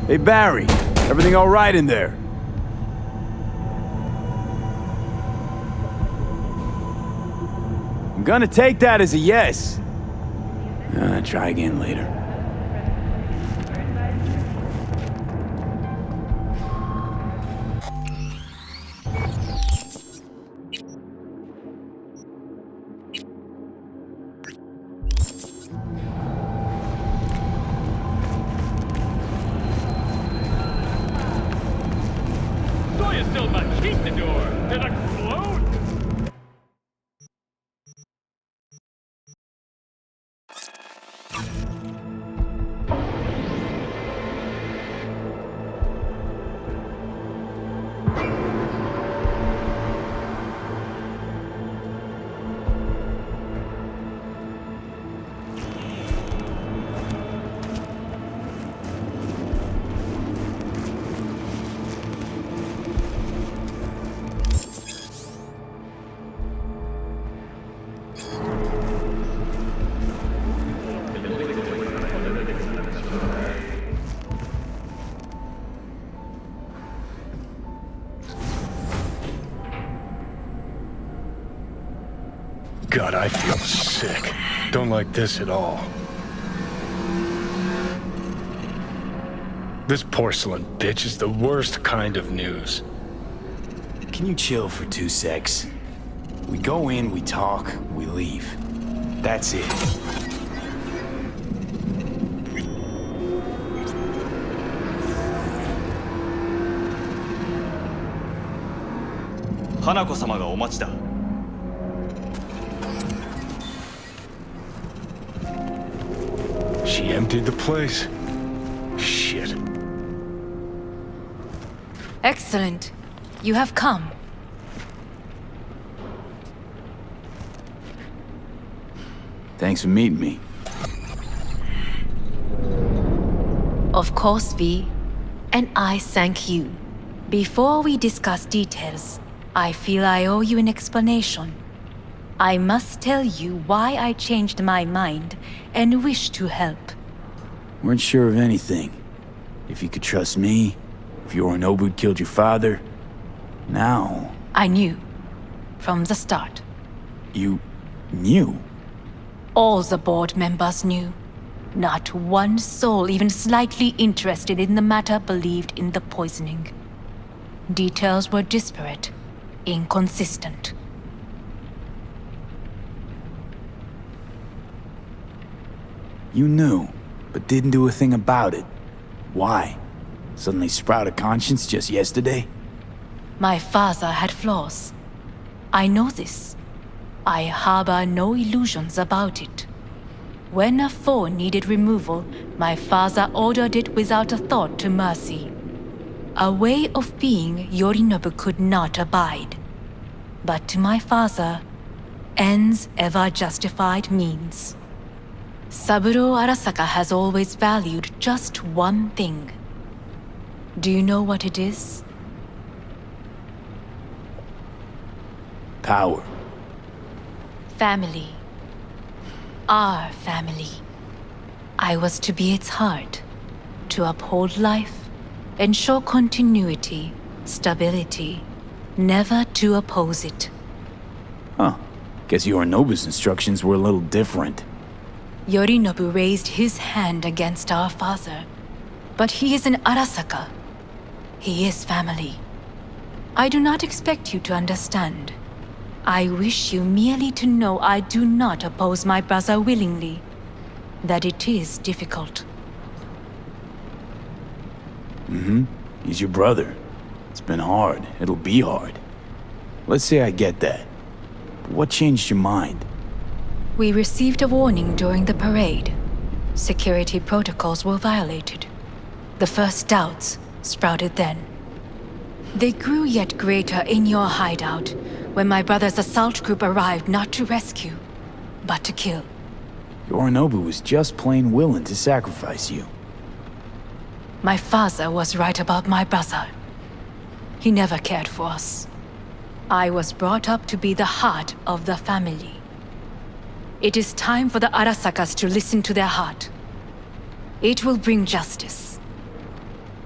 Hey Barry, everything all right in there? I'm gonna take that as a yes. Try again later. God, I feel sick. Don't like this at all. This porcelain bitch is the worst kind of news. Can you chill for 2 secs? We go in, we talk, we leave. That's it. Hanako-samaがお待ちだ。She emptied the place. Shit. Excellent. You have come. Thanks for meeting me. Of course, V. And I thank you. Before we discuss details, I feel I owe you an explanation. I must tell you why I changed my mind and wish to help. Weren't sure of anything. If you could trust me, if Yorinobu killed your father. Now... I knew. From the start. You... knew? All the board members knew. Not one soul even slightly interested in the matter believed in the poisoning. Details were disparate, inconsistent. You knew, but didn't do a thing about it. Why? Suddenly sprout a conscience just yesterday? My father had flaws. I know this. I harbor no illusions about it. When a foe needed removal, my father ordered it without a thought to mercy. A way of being Yorinobu could not abide. But to my father, ends ever justified means. Saburo Arasaka has always valued just one thing. Do you know what it is? Power. Family. Our family. I was to be its heart, to uphold life, ensure continuity, stability, never to oppose it. Huh. Guess Yorinobu's instructions were a little different. Yorinobu raised his hand against our father, but he is an Arasaka. He is family. I do not expect you to understand. I wish you merely to know I do not oppose my brother willingly, that it is difficult. He's your brother. It's been hard. It'll be hard. Let's say I get that. But what changed your mind? We received a warning during the parade. Security protocols were violated. The first doubts sprouted then. They grew yet greater in your hideout when my brother's assault group arrived not to rescue, but to kill. Yorinobu was just plain willing to sacrifice you. My father was right about my brother. He never cared for us. I was brought up to be the heart of the family. It is time for the Arasakas to listen to their heart. It will bring justice.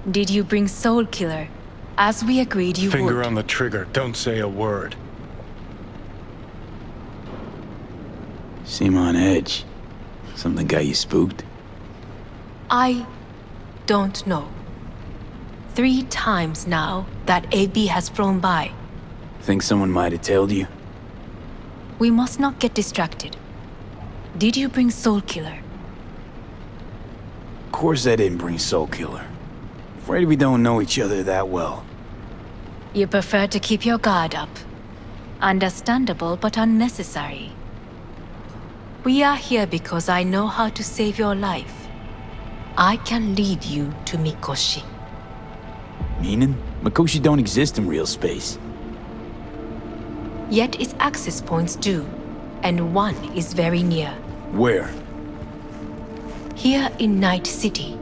Did you bring Soul Killer? As we agreed you Finger would. on the trigger, don't say a word. Seem on edge. Something got you spooked? I don't know. 3 times now that AB has flown by. Think someone might have tailed you? We must not get distracted. Did you bring Soul Killer? Of course I didn't bring Soul Killer. Afraid we don't know each other that well. You prefer to keep your guard up. Understandable but unnecessary. We are here because I know how to save your life. I can lead you to Mikoshi. Meaning? Mikoshi don't exist in real space. Yet its access points do, and one is very near. Where? Here in Night City,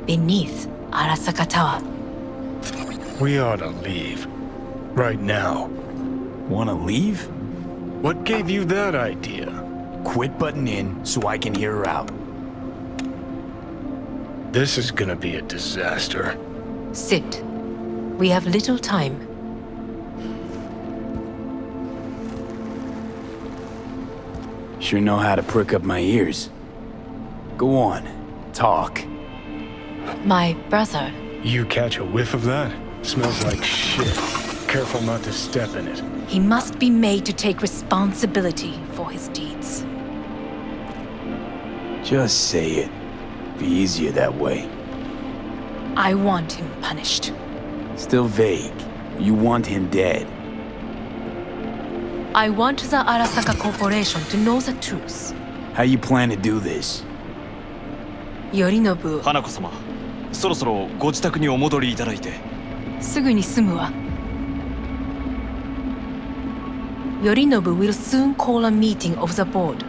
beneath Arasaka Tower. We ought to leave. Right now. Wanna leave? What gave you that idea? Quit butting in so I can hear her out. This is gonna be a disaster. Sit. We have little time. Sure know how to prick up my ears. Go on, talk. My brother. You catch a whiff of that? Smells like shit. Careful not to step in it. He must be made to take responsibility for his deeds. Just say it. Be easier that way. I want him punished. Still vague. You want him dead. I want the Arasaka Corporation to know the truth. How you plan to do this? Yorinobu, 花子様、そろそろご自宅にお戻りいただいて。すぐに済むわ。Yorinobu will soon call a meeting of the board.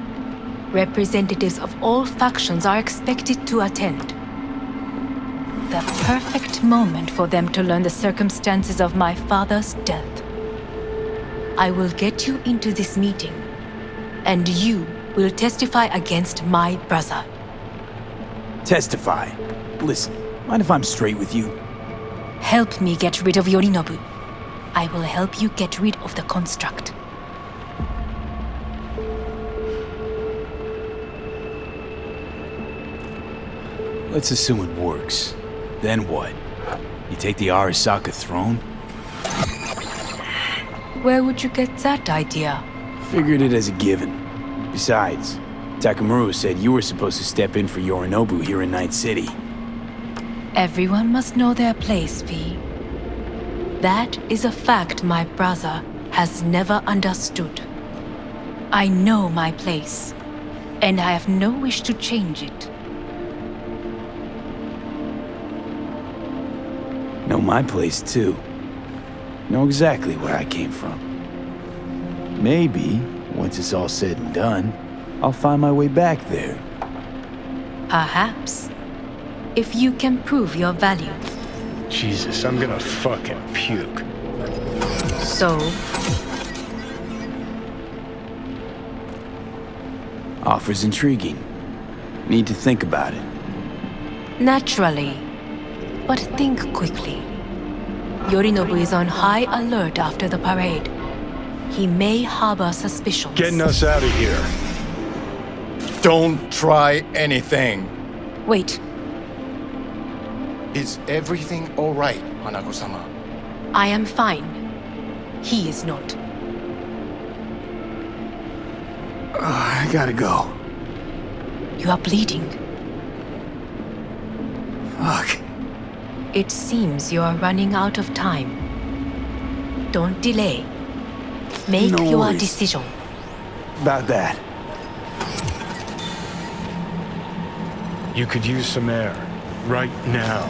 Representatives of all factions are expected to attend. The perfect moment for them to learn the circumstances of my father's death. I will get you into this meeting, and you will testify against my brother. Testify. Listen, mind if I'm straight with you? Help me get rid of Yorinobu. I will help you get rid of the construct. Let's assume it works. Then what? You take the Arasaka throne? Where would you get that idea? Figured it as a given. Besides, Takamura said you were supposed to step in for Yorinobu here in Night City. Everyone must know their place, V. That is a fact my brother has never understood. I know my place, and I have no wish to change it. Know my place too. Know exactly where I came from. Maybe, once it's all said and done, I'll find my way back there. Perhaps. If you can prove your value. Jesus, I'm gonna fucking puke. So, Offer's intriguing. Need to think about it. naturally. But think quickly. Yorinobu is on high alert after the parade. He may harbor suspicions. Getting us out of here. Don't try anything. Wait, Is everything all right, Hanako-sama? I am fine. He is not. I gotta go. You are bleeding. Fuck. It seems you are running out of time. Don't delay. Make No your worries. decision. About that. You could use some air. Right now.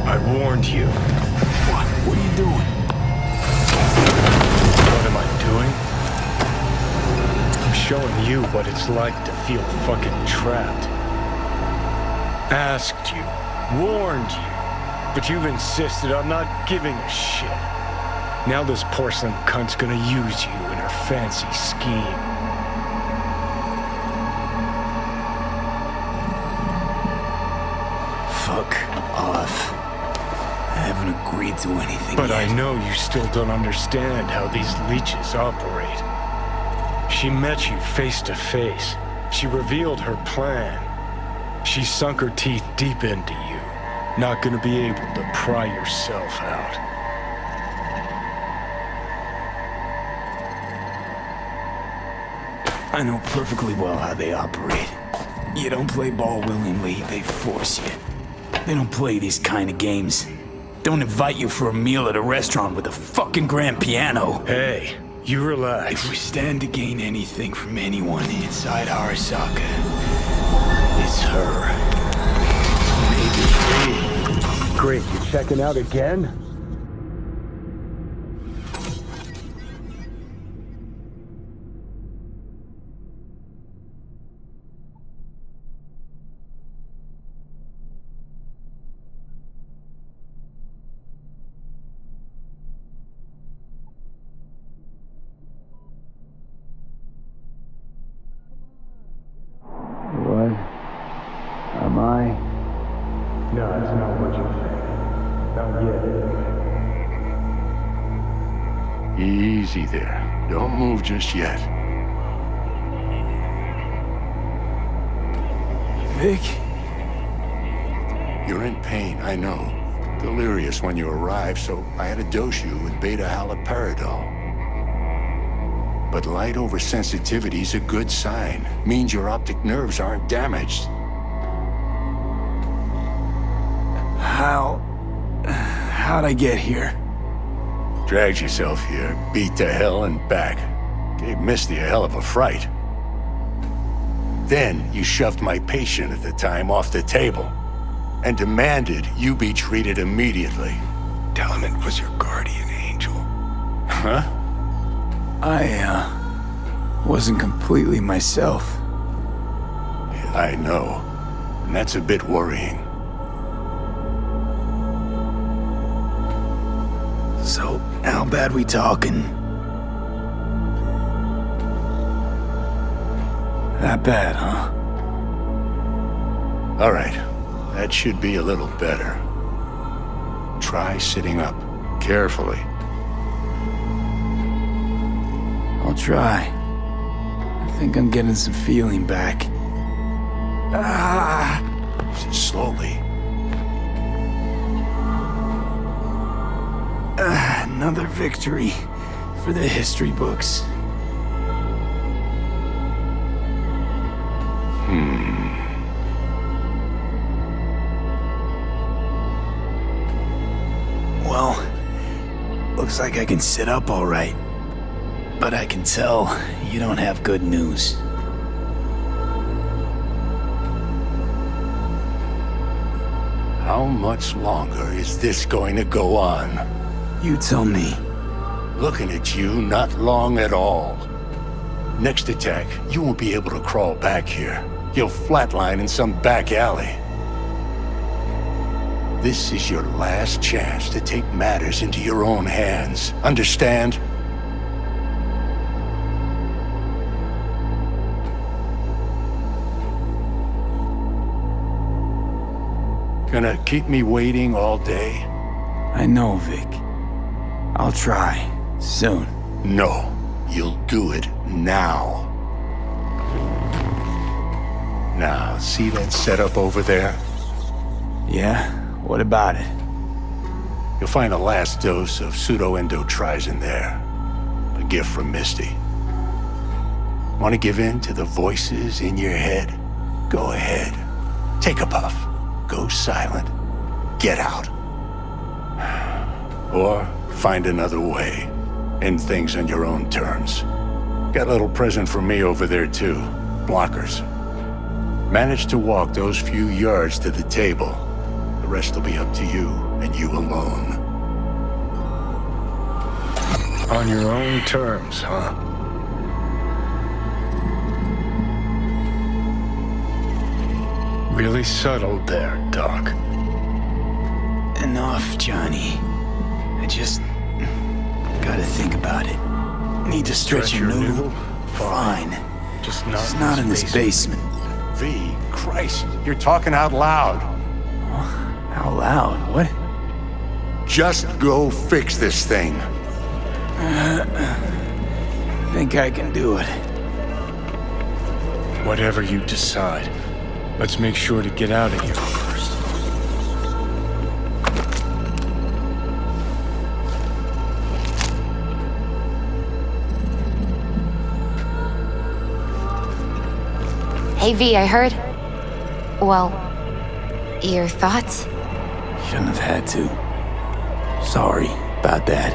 I warned you. What? What are you doing? What am I doing? I'm showing you what it's like to feel fucking trapped. Asked you, warned you, but you've insisted on not giving a shit. Now this porcelain cunt's gonna use you in her fancy scheme. Fuck off. I haven't agreed to anything But yet. I know you still don't understand how these leeches operate. She met you face to face. She revealed her plan. She sunk her teeth deep into you. Not gonna be able to pry yourself out. I know perfectly well how they operate. You don't play ball willingly, they force you. They don't play these kind of games. Don't invite you for a meal at a restaurant with a fucking grand piano. Hey, you relax. If we stand to gain anything from anyone inside Arasaka, it's her. Maybe. Great, you checking out again? What? Am I? No, that's not what you think. Not yet. Easy there. Don't move just yet. Vic? You're in pain, I know. Delirious when you arrived, so I had to dose you with beta-haloperidol. But light oversensitivity's a good sign. Means your optic nerves aren't damaged. How'd I get here? Dragged yourself here, beat to hell and back. Gave Misty a hell of a fright. Then you shoved my patient at the time off the table and demanded you be treated immediately. Tell him it was your guardian angel. Huh? I wasn't completely myself. I know. And that's a bit worrying. So, how bad we talking? That bad, huh? All right. That should be a little better. Try sitting up. Carefully. I'll try. I think I'm getting some feeling back. Slowly. Another victory for the history books. Well, looks like I can sit up all right. But I can tell you don't have good news. How much longer is this going to go on? You tell me. Looking at you, not long at all. Next attack, you won't be able to crawl back here. You'll flatline in some back alley. This is your last chance to take matters into your own hands. Understand? Gonna keep me waiting all day? I know, Vic. I'll try. Soon. No, you'll do it now. Now, see that setup over there? Yeah? What about it? You'll find the last dose of pseudoendotrizin there. A gift from Misty. Want to give in to the voices in your head? Go ahead. Take a puff. Go silent. Get out. Or find another way. End things on your own terms. Got a little present for me over there too. Blockers. Manage to walk those few yards to the table. The rest will be up to you, and you alone. On your own terms, huh? really settled there, Doc. Enough, Johnny. I just gotta think about it. Need to stretch Stretch your your noodle? noodle? Fine. Just Just not in this basement. V, Christ, you're talking out loud. Out loud? What? Just go fix this thing. Think I can do it. Whatever you decide, let's make sure to get out of here first. Hey V, I heard. Well, your thoughts? Shouldn't have had to. Sorry about that.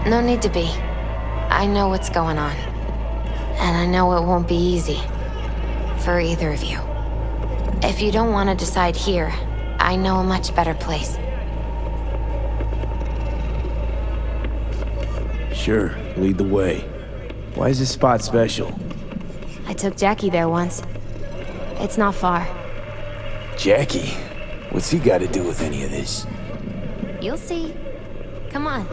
No need to be. I know what's going on. And I know it won't be easy. For either of you. If you don't want to decide here, I know a much better place. Sure, lead the way. Why is this spot special? I took Jackie there once. It's not far. Jackie? What's he got to do with any of this? You'll see. Come on.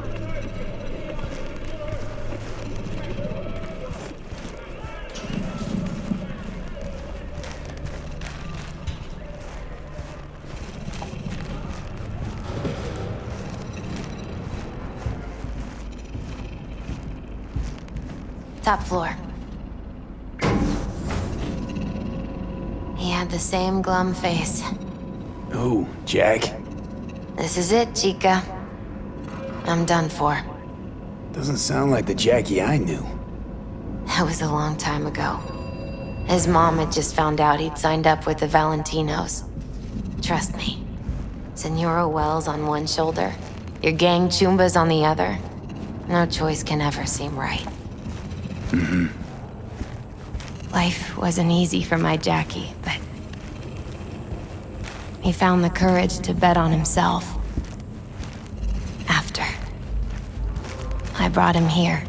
Top floor. He had the same glum face. Who, Jack? This is it, Chica. I'm done for. Doesn't sound like the Jackie I knew. That was a long time ago. His mom had just found out he'd signed up with the Valentinos. Trust me. Senora Wells on one shoulder, your gang Chumbas on the other. No choice can ever seem right. Life wasn't easy for my Jackie, but he found the courage to bet on himself. After I brought him here.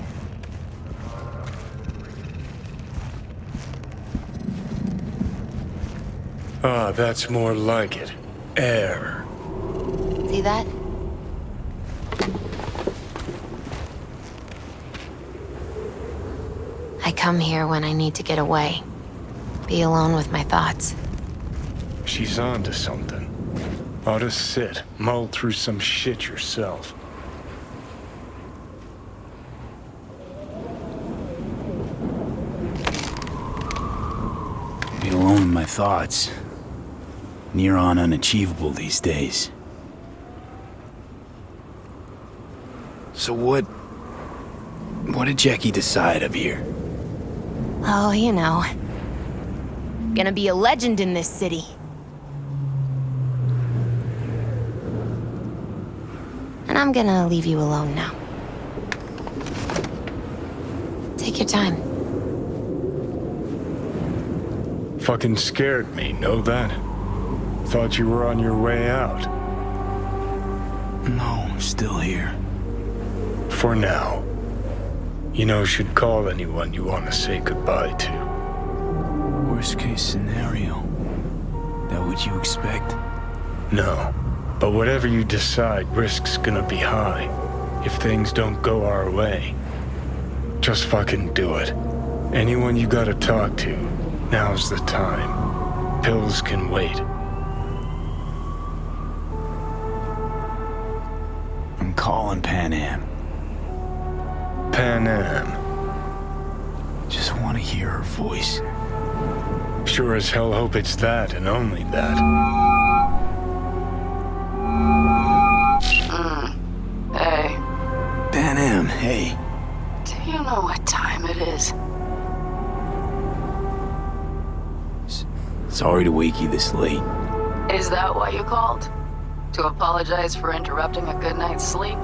Ah, that's more like it. Air. See that? I come here when I need to get away. Be alone with my thoughts. She's onto something. Ought to sit, mull through some shit yourself. Be alone with my thoughts. Near on unachievable these days. So what did Jackie decide up here? Oh, you know. Gonna be a legend in this city. And I'm gonna leave you alone now. Take your time. Fucking scared me, know that? Thought you were on your way out. No, still here. For now. You know, should call anyone you want to say goodbye to. Worst case scenario. That what you expect? No. But whatever you decide, risk's gonna be high. If things don't go our way. Just fucking do it. Anyone you gotta talk to, now's the time. Pills can wait. I'm calling Pan Am. Pan Am. Just want to hear her voice. Sure as hell hope it's that and only that. Hey, Pan Am, hey. do you know what time it is? Sorry to wake you this late. Is that why you called? To apologize for interrupting a good night's sleep?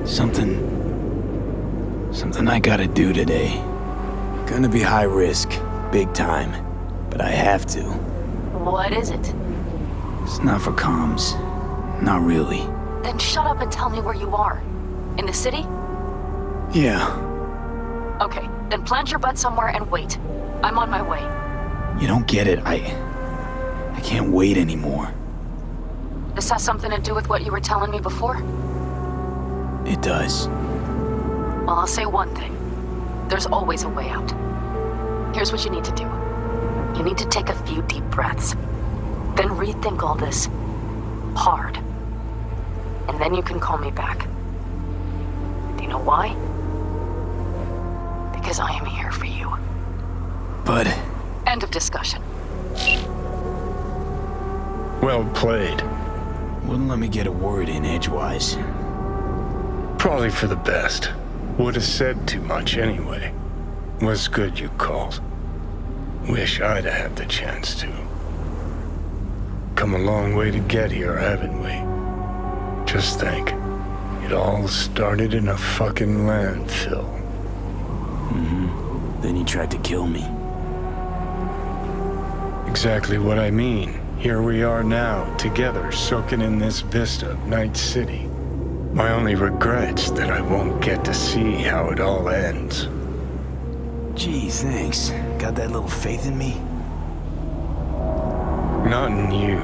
Something I gotta do today. Gonna be high risk, big time, but I have to. What is it? It's not for comms. Not really. Then shut up and tell me where you are. In the city? Yeah. Okay, then plant your butt somewhere and wait. I'm on my way. You don't get it. I can't wait anymore. This has something to do with what you were telling me before? It does. Well, I'll say one thing. There's always a way out. Here's what you need to do. You need to take a few deep breaths. Then rethink all this. Hard. And then you can call me back. Do you know why? Because I am here for you. But... End of discussion. Well played. wouldn't let me get a word in edgewise. Probably for the best. Would have said too much anyway. Was good you called. Wish I'd have had the chance to. Come a long way to get here, haven't we? Just think. It all started in a fucking landfill. Mm-hmm. Then you tried to kill me. Exactly what I mean. Here we are now, together, soaking in this vista of Night City. My only regret's that I won't get to see how it all ends. Gee, thanks. Got that little faith in me? Not in you.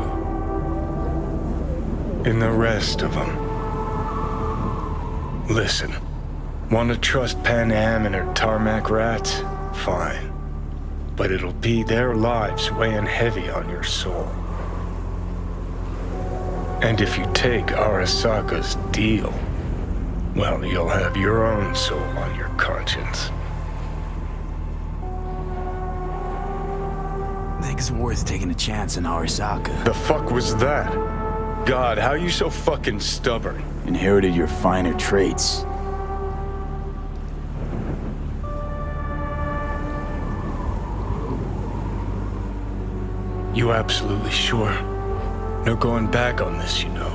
In the rest of them. Listen, want to trust Pan Am and her tarmac rats? Fine. But it'll be their lives weighing heavy on your soul. And if you take Arasaka's deal, well, you'll have your own soul on your conscience. Think it's worth taking a chance on Arasaka. The fuck was that? God, how you so fucking stubborn? Inherited your finer traits. You absolutely sure? No going back on this, you know.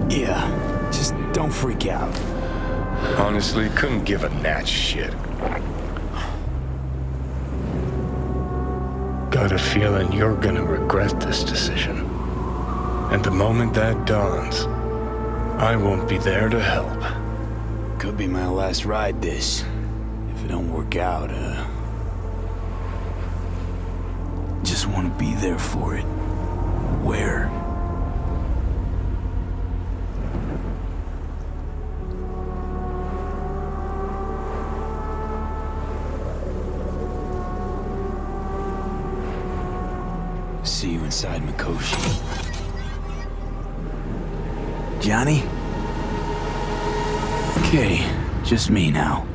Yeah, just don't freak out. Honestly, couldn't give a gnat's shit. Got a feeling you're gonna regret this decision. And the moment that dawns, I won't be there to help. Could be my last ride, this. If it don't work out, just want to be there for it. Where? See you inside Mikoshi. Johnny? Okay, just me now.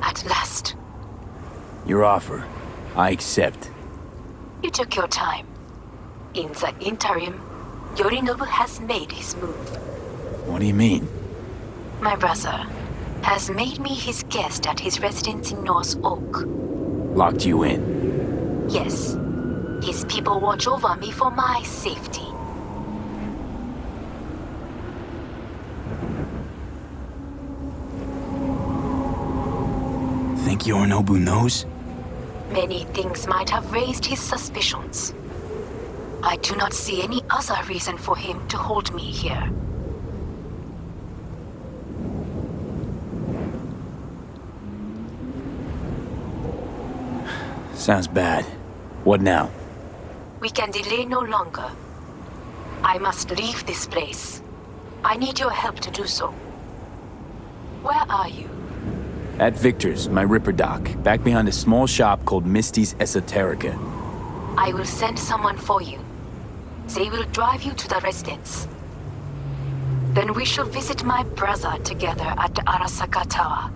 At last. Your offer. I accept. You took your time. In the interim, Yorinobu has made his move. What do you mean? My brother has made me his guest at his residence in North Oak. Locked you in? Yes. His people watch over me for my safety. Think Yorinobu knows? Many things might have raised his suspicions. I do not see any other reason for him to hold me here. Sounds bad. What now? We can delay no longer. I must leave this place. I need your help to do so. Where are you? At Victor's, my Ripper dock, back behind a small shop called Misty's Esoterica. I will send someone for you. They will drive you to the residence. Then we shall visit my brother together at the Arasaka Tower.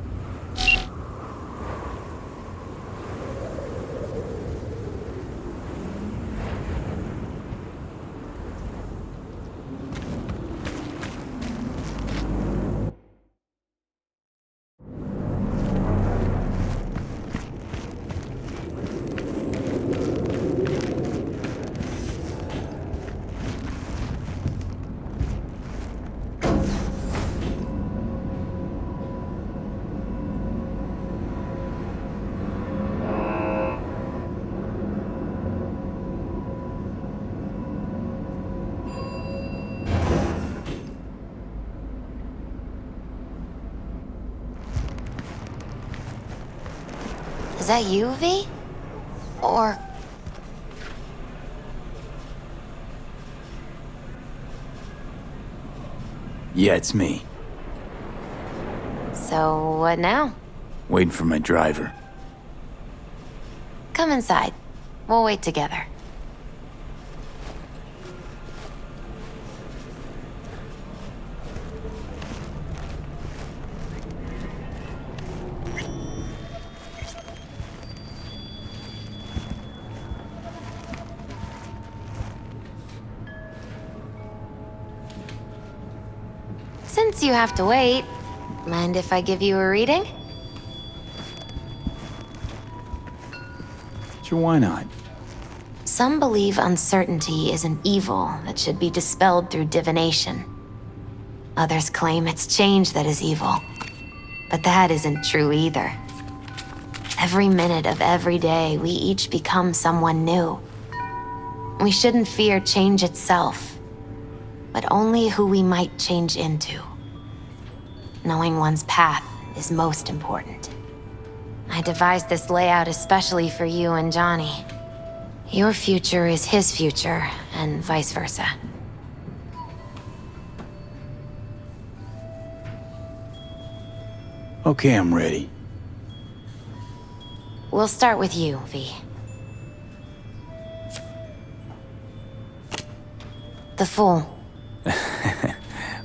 Is that you, V? Or... Yeah, it's me. So, what now? Waiting for my driver. Come inside. We'll wait together. Since you have to wait, mind if I give you a reading? Sure, why not? Some believe uncertainty is an evil that should be dispelled through divination. Others claim it's change that is evil. But that isn't true either. Every minute of every day, we each become someone new. We shouldn't fear change itself, but only who we might change into. Knowing one's path is most important. I devised this layout especially for you and Johnny. Your future is his future, and vice versa. Okay, I'm ready. We'll start with you, V. The Fool.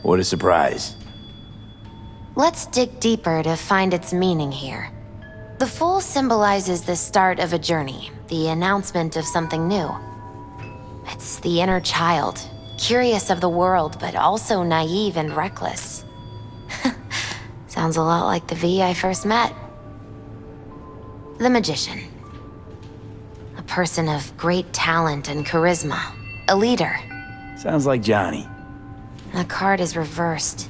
What a surprise. Let's dig deeper to find its meaning here. The Fool symbolizes the start of a journey, the announcement of something new. It's the inner child, curious of the world, but also naive and reckless. Sounds a lot like the V I first met. The Magician. A person of great talent and charisma. A leader. Sounds like Johnny. The card is reversed.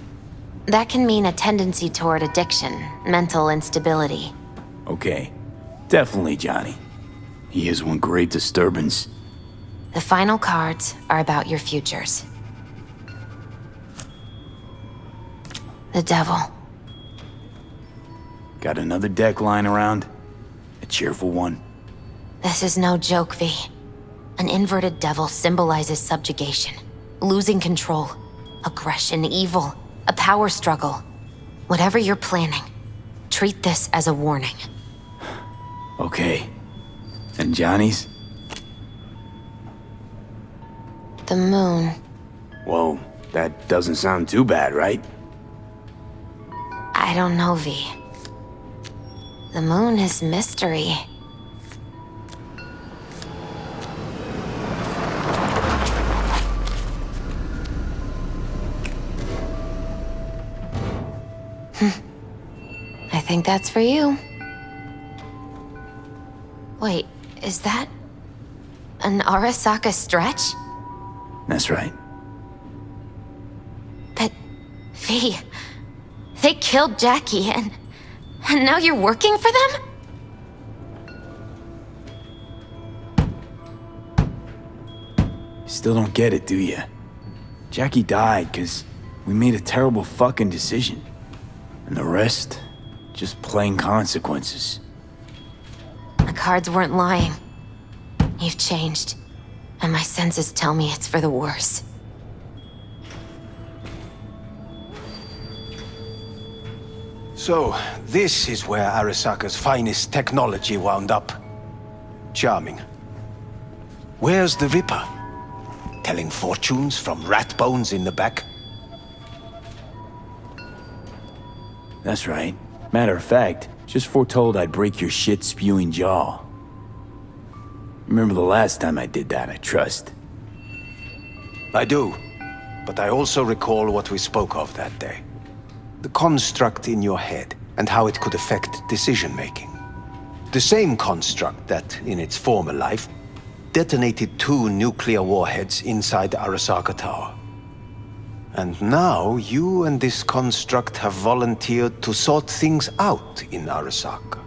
That can mean a tendency toward addiction, mental instability. Okay, definitely Johnny. He is one great disturbance. The final cards are about your futures. The Devil. Got another deck lying around? A cheerful one? This is no joke, V. An inverted devil symbolizes subjugation, losing control, aggression, evil, a power struggle. Whatever you're planning, treat this as a warning. Okay. And Johnny's? The Moon. Whoa, that doesn't sound too bad, right? I don't know, V. The Moon is mystery. I think that's for you. Wait, is that an Arasaka stretch? That's right. But, V, they killed Jackie and now you're working for them? Still don't get it, do you? Jackie died because we made a terrible fucking decision. And the rest, just plain consequences. The cards weren't lying. You've changed. And my senses tell me it's for the worse. So, this is where Arasaka's finest technology wound up. Charming. Where's the Ripper? Telling fortunes from rat bones in the back? That's right. Matter of fact, just foretold I'd break your shit-spewing jaw. Remember the last time I did that, I trust. I do. But I also recall what we spoke of that day. The construct in your head, and how it could affect decision-making. The same construct that, in its former life, detonated 2 nuclear warheads inside Arasaka Tower. And now, you and this construct have volunteered to sort things out in Arasaka.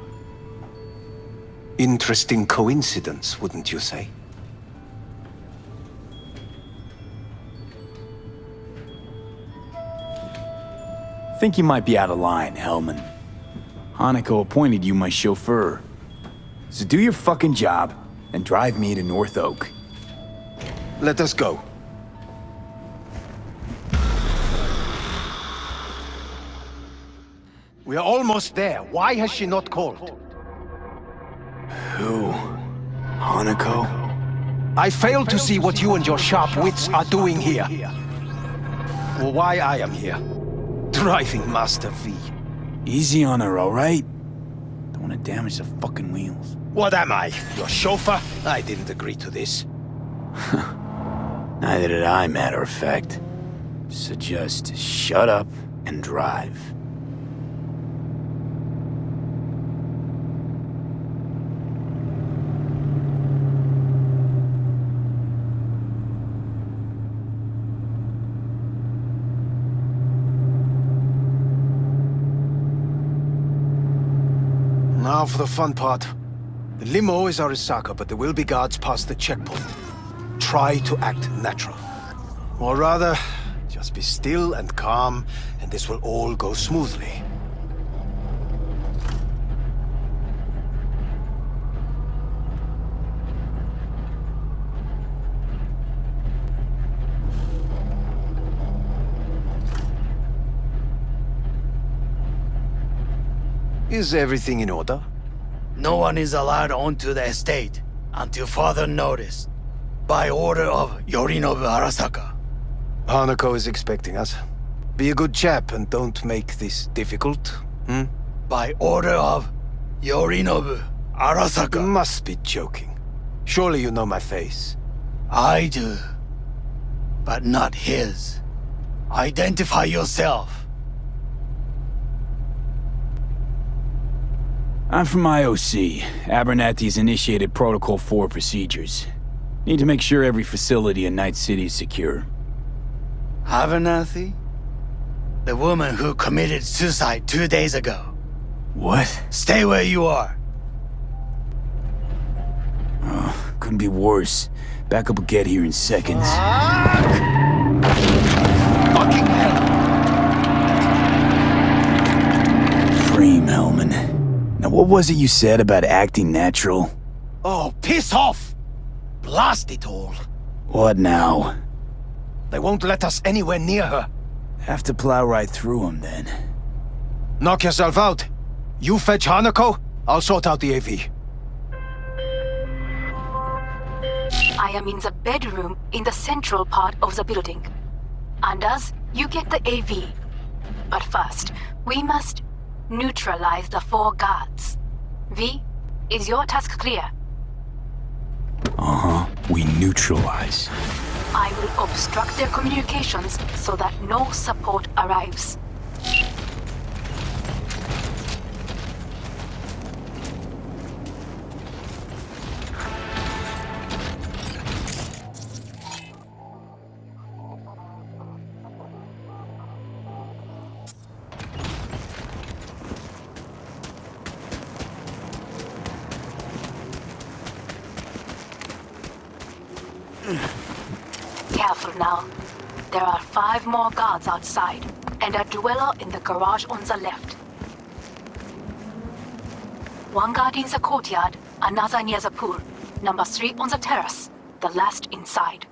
Interesting coincidence, wouldn't you say? Think you might be out of line, Hellman. Hanako appointed you my chauffeur. So do your fucking job and drive me to North Oak. Let us go. We are almost there. Why has she not called? Who? Hanako? I fail to see what you and your sharp wits are doing here. Or why I am here. Driving Master V. Easy on her, alright? Don't want to damage the fucking wheels. What am I? Your chauffeur? I didn't agree to this. Neither did I, matter of fact. So just shut up and drive. Now for the fun part. The limo is Arisaka, but there will be guards past the checkpoint. Try to act natural. Or rather, just be still and calm, and this will all go smoothly. Is everything in order? No one is allowed onto the estate until further notice, by order of Yorinobu Arasaka. Hanako is expecting us. Be a good chap and don't make this difficult, By order of Yorinobu You Arasaka. must be joking. Surely you know my face. I do, but not his. Identify yourself. I'm from IOC. Abernathy's initiated Protocol 4 procedures. Need to make sure every facility in Night City is secure. Abernathy? The woman who committed suicide 2 days ago. What? Stay where you are. Couldn't be worse. Backup will get here in seconds. Fucking hell! Dream, Hellman. Now what was it you said about acting natural? Oh, piss off! Blast it all. What now? They won't let us anywhere near her. Have to plow right through them then. Knock yourself out. You fetch Hanako, I'll sort out the AV. I am in the bedroom in the central part of the building. Anders, you get the AV. But first, we must neutralize the 4 guards. V, is your task clear? We neutralize. I will obstruct their communications so that no support arrives. Careful now. There are 5 more guards outside, and a dweller in the garage on the left. 1 guard in the courtyard, another near the pool, number 3 on the terrace, the last inside.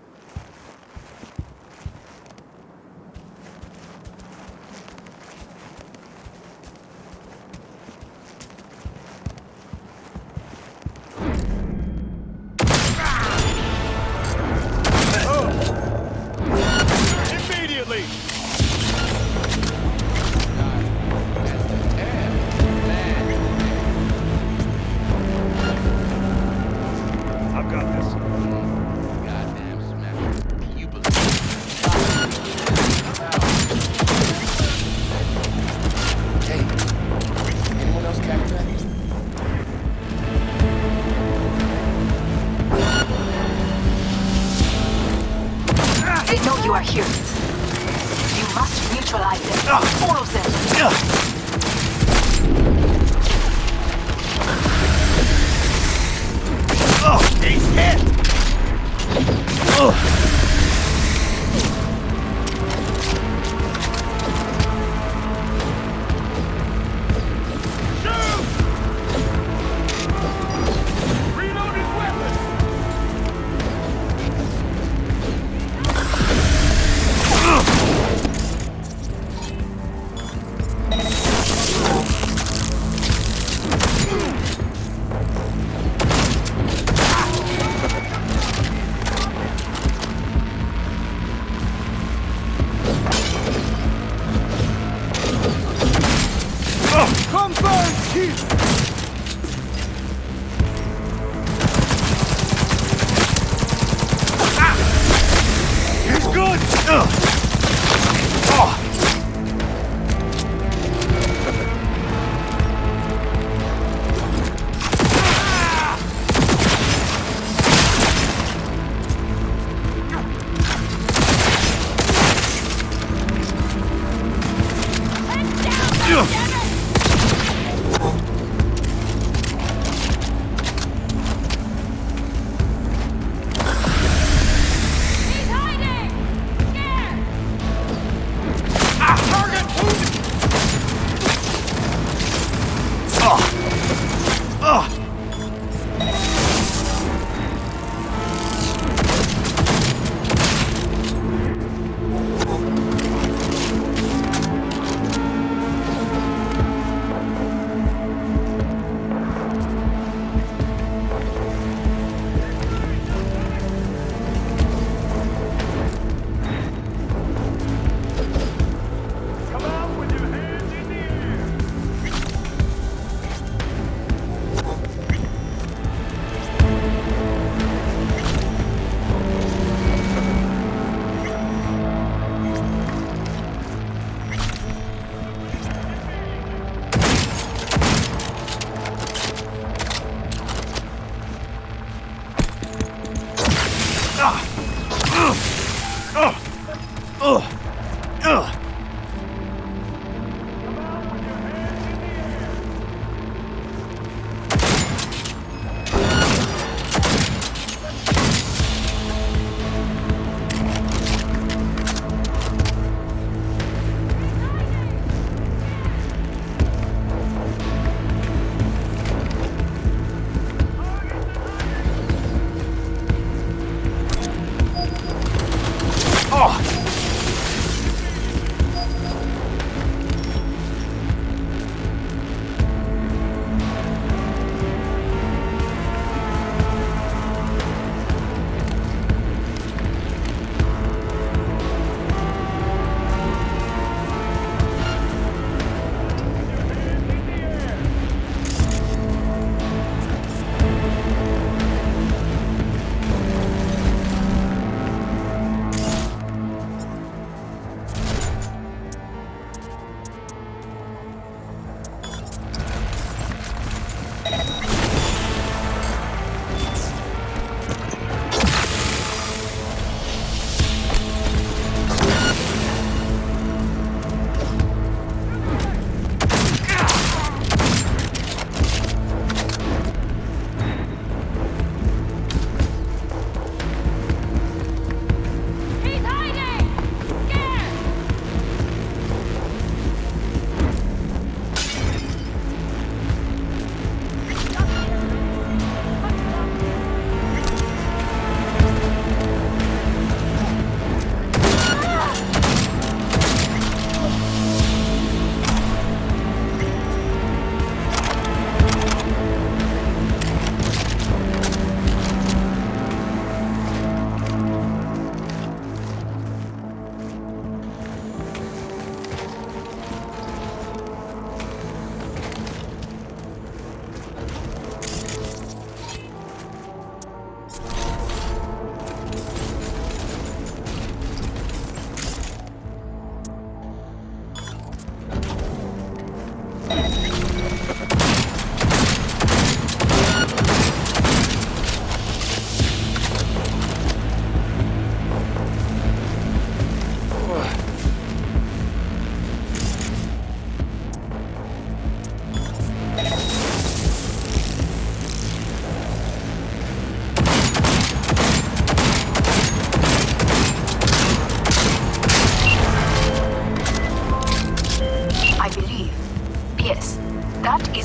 They know you are here. You must neutralize them. All of them. He's hit!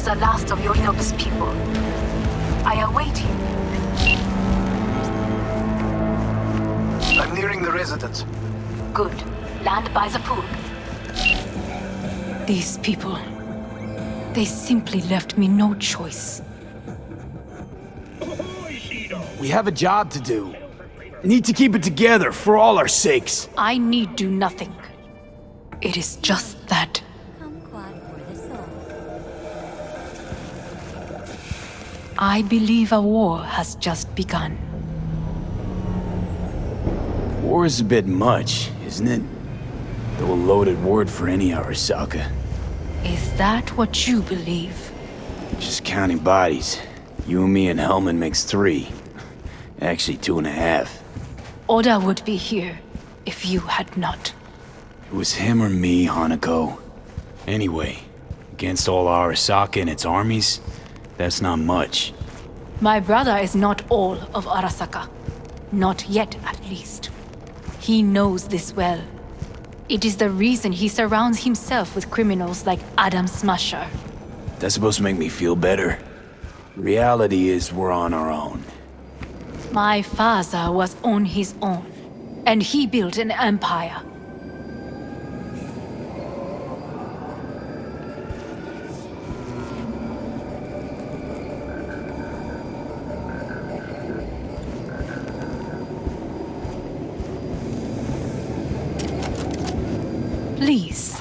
the last of Yorinobu's people. I await you. I'm nearing the residence. Good. Land by the pool. These people... they simply left me no choice. We have a job to do. Need to keep it together for all our sakes. I need do nothing. It is just that. I believe a war has just begun. War is a bit much, isn't it? Though a loaded word for any Arasaka. Is that what you believe? Just counting bodies. You and me and Hellman makes 3. Actually, 2.5. Oda would be here if you had not. It was him or me, Hanako. Anyway, against all Arasaka and its armies, that's not much. My brother is not all of Arasaka. Not yet, at least. He knows this well. It is the reason he surrounds himself with criminals like Adam Smasher. That's supposed to make me feel better. Reality is we're on our own. My father was on his own, and he built an empire. Please.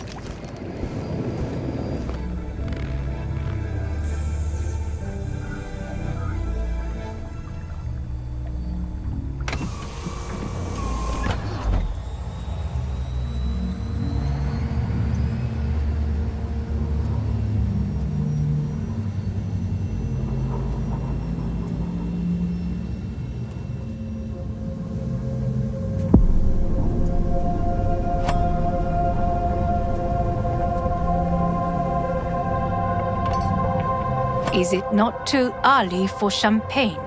Is it not too early for champagne?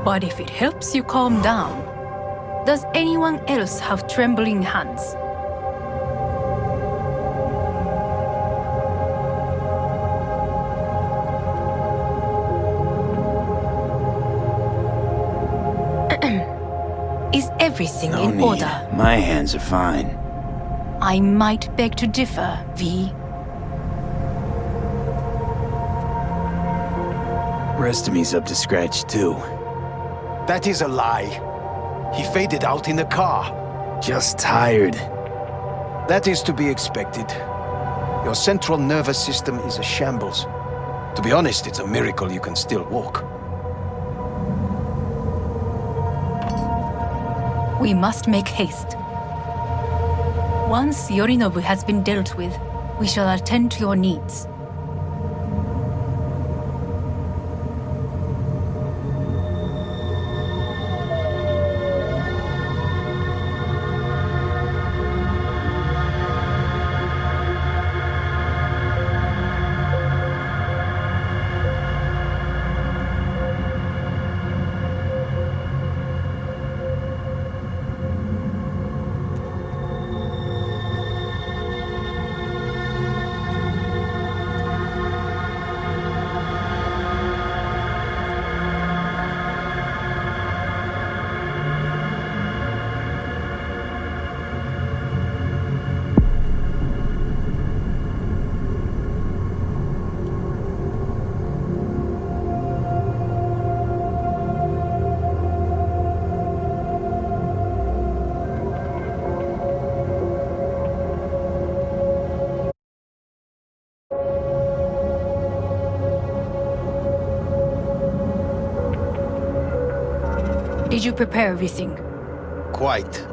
But if it helps you calm down, does anyone else have trembling hands? Is everything No in need. order? My hands are fine. I might beg to differ, V. Rest of me's up to scratch too. That is a lie. He faded out in the car. Just tired. That is to be expected. Your central nervous system is a shambles. To be honest, it's a miracle you can still walk. We must make haste. Once Yorinobu has been dealt with, we shall attend to your needs. Did you prepare everything? Quite.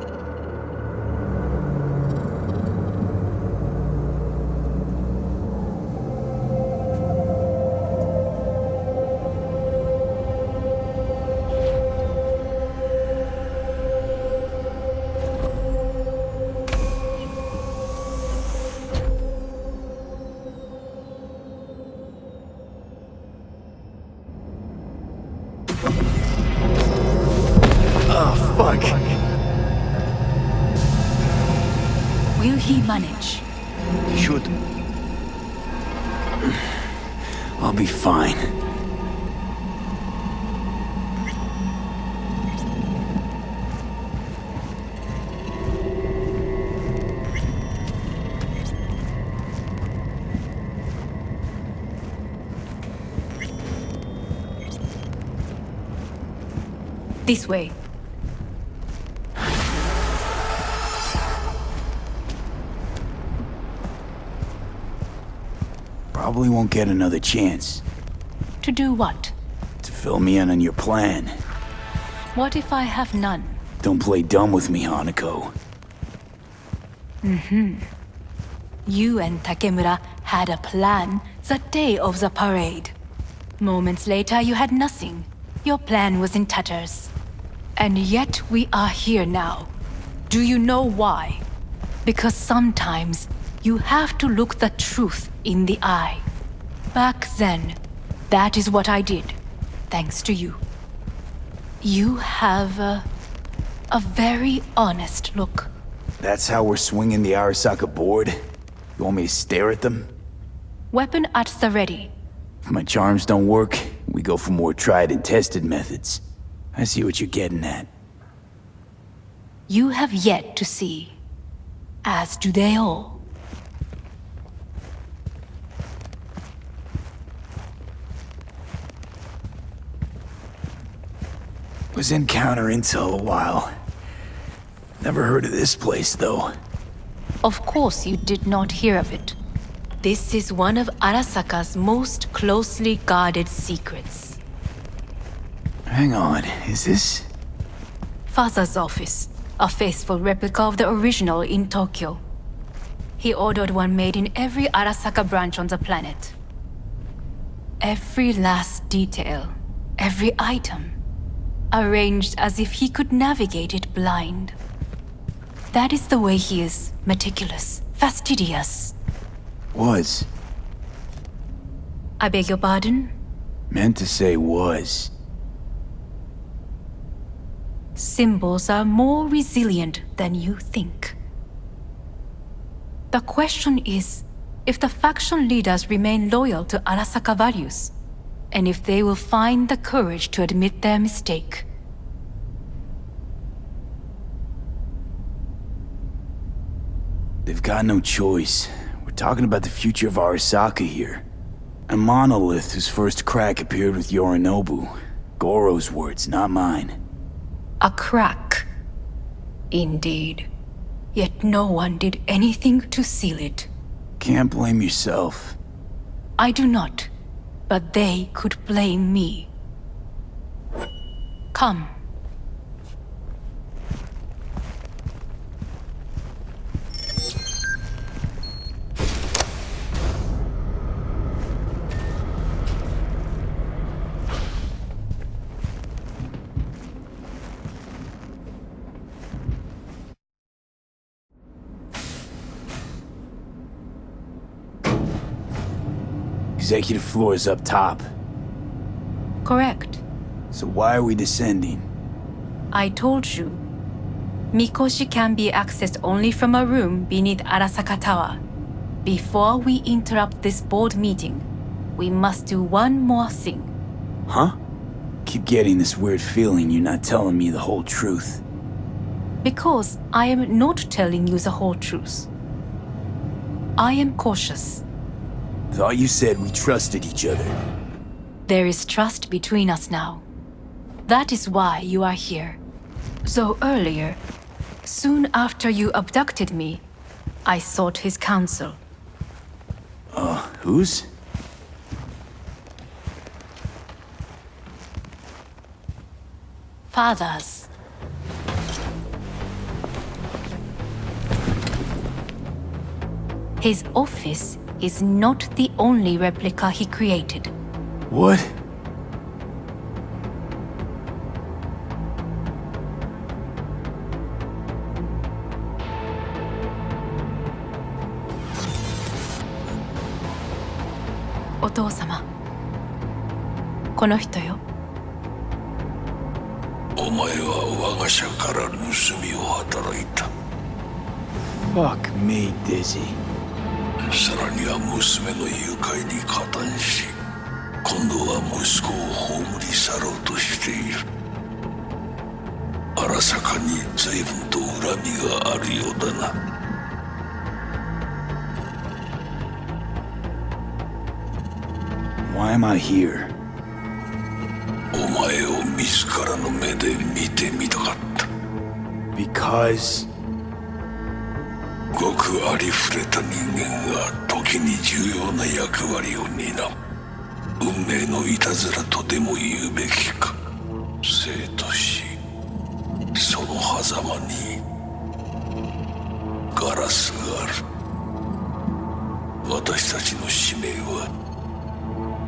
Will he manage? He should. I'll be fine. This way. Probably won't get another chance To do what? to fill me in on your plan. What if I have none? Don't play dumb with me, Hanako. You and Takemura had a plan the day of the parade. Moments later, you had nothing. Your plan was in tatters. And yet we are here now. Do you know why? Because sometimes you have to look the truth in the eye. Back then, that is what I did, thanks to you. You have a very honest look. That's how we're swinging the Arasaka board? You want me to stare at them? Weapon at the ready. If my charms don't work, we go for more tried and tested methods. I see what you're getting at. You have yet to see. As do they all. Was in counter intel a while. Never heard of this place, though. Of course you did not hear of it. This is one of Arasaka's most closely guarded secrets. Hang on, is this? Father's office, a faithful replica of the original in Tokyo. He ordered one made in every Arasaka branch on the planet. Every last detail, every item, arranged as if he could navigate it blind. That is the way he is, meticulous, fastidious. Was. I beg your pardon? Meant to say was. Symbols are more resilient than you think. The question is if the faction leaders remain loyal to Arasaka values, and if they will find the courage to admit their mistake. They've got no choice. We're talking about the future of Arasaka here. A monolith whose first crack appeared with Yorinobu. Goro's words, not mine. A crack. Indeed. Yet no one did anything to seal it. Can't blame yourself. I do not, but they could blame me. Come. Executive floor is up top. Correct. So why are we descending? I told you. Mikoshi can be accessed only from a room beneath Arasaka Tower. Before we interrupt this board meeting, we must do one more thing. Huh? Keep getting this weird feeling you're not telling me the whole truth. Because I am not telling you the whole truth. I am cautious. Thought you said we trusted each other. There is trust between us now. That is why you are here. So earlier, soon after you abducted me, I sought his counsel. Whose? Father's. His office is not the only replica he created. What?お父様。この人よ。お前は我が社から盗みを働いた。Fuck me, Dizzy. さらには娘の誘拐に加担し、今度は息子を葬り去ろうとしている。荒坂に随分と恨みがあるようだな。Why am I here? お前を自らの目で見てみたかった。Because... ごくありふれた人間が時に重要な役割を担う。運命のいたずらとでも言うべきか。生と死、その狭間にガラスがある。私たちの使命は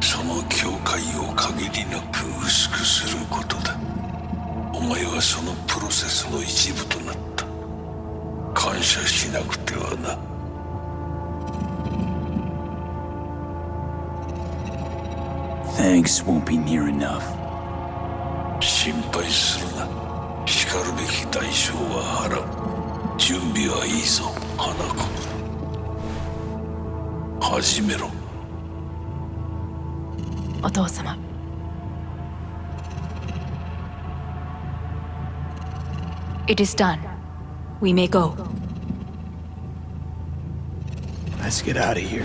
その境界を限りなく薄くすることだ。お前はそのプロセスの一部となった。感謝しなくてはな。Thanks won't be near enough. 心配するな。しかるべき代償は払う。準備はいいぞ、花子。始めろ。お父様。It is done. We may go. Let's get out of here.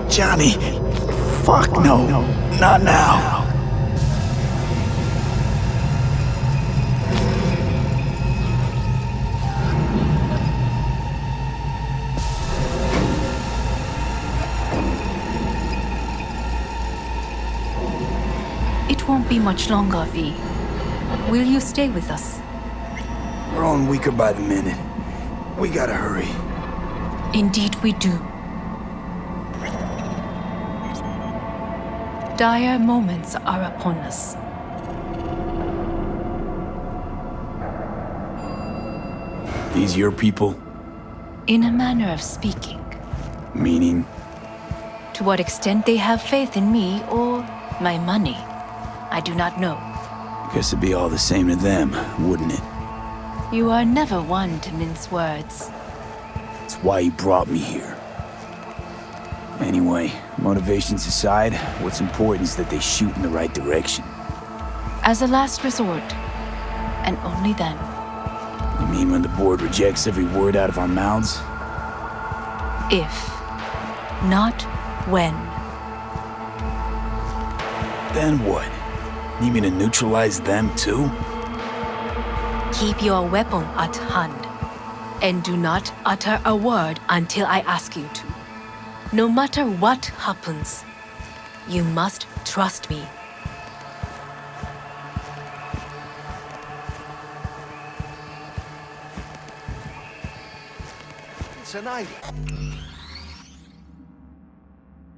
Johnny, fuck no, not now. It won't be much longer, V. Will you stay with us? We're on weaker by the minute. We gotta hurry. Indeed we do. Dire moments are upon us. These your people? In a manner of speaking. Meaning? To what extent they have faith in me or my money, I do not know. Guess it'd be all the same to them, wouldn't it? You are never one to mince words. That's why you brought me here. Anyway, motivations aside, what's important is that they shoot in the right direction. As a last resort, and only then. You mean when the board rejects every word out of our mouths? If, not when. Then what? Need me to neutralize them too? Keep your weapon at hand, and do not utter a word until I ask you to. No matter what happens, you must trust me. It's an idea.